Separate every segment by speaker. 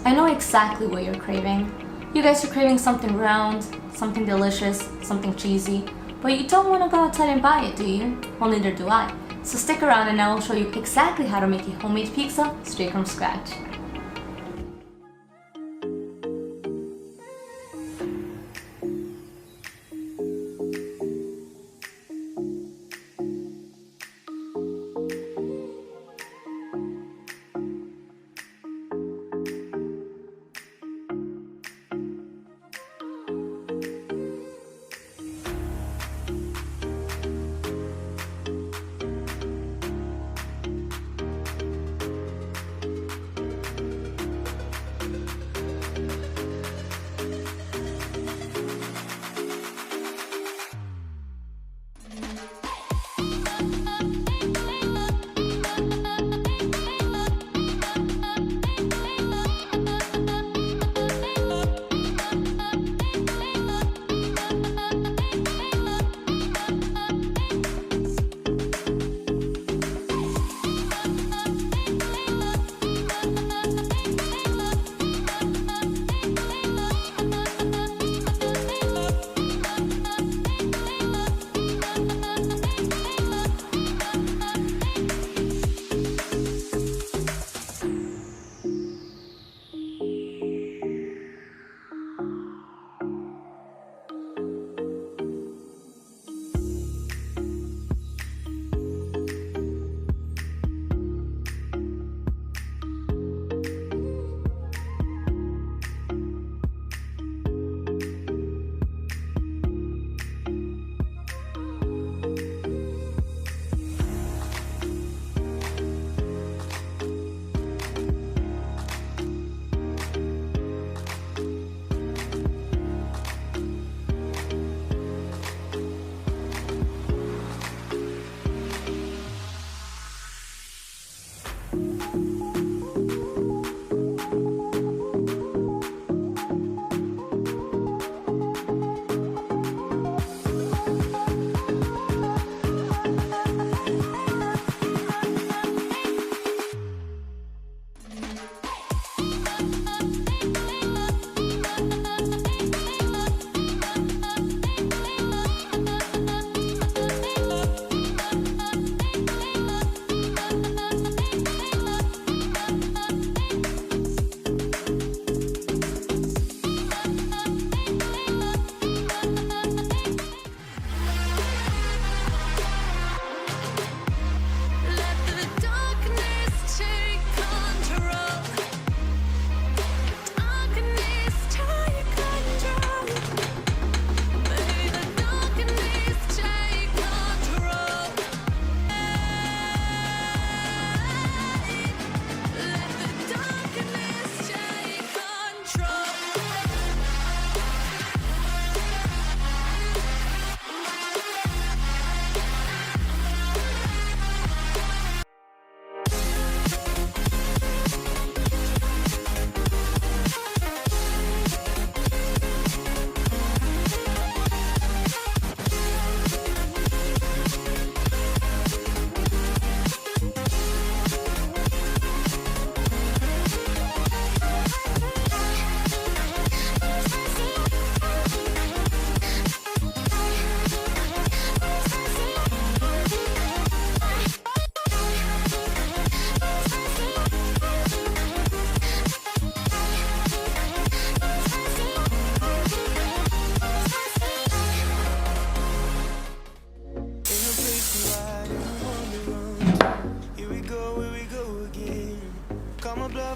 Speaker 1: I know exactly what you're craving. You guys are craving something round, something delicious, something cheesy, but you don't want to go outside and buy it, do you? Well, neither do I. So stick around and I will show you exactly how to make a homemade pizza straight from scratch.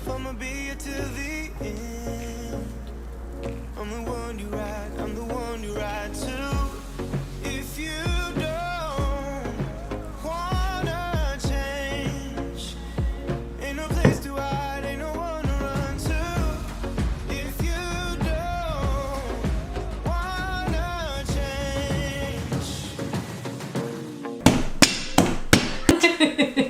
Speaker 2: I'ma be here till the end. I'm the one you ride, I'm the one you ride to. If you don't wanna change, ain't no place to hide, ain't no one to run to. If you don't wanna change.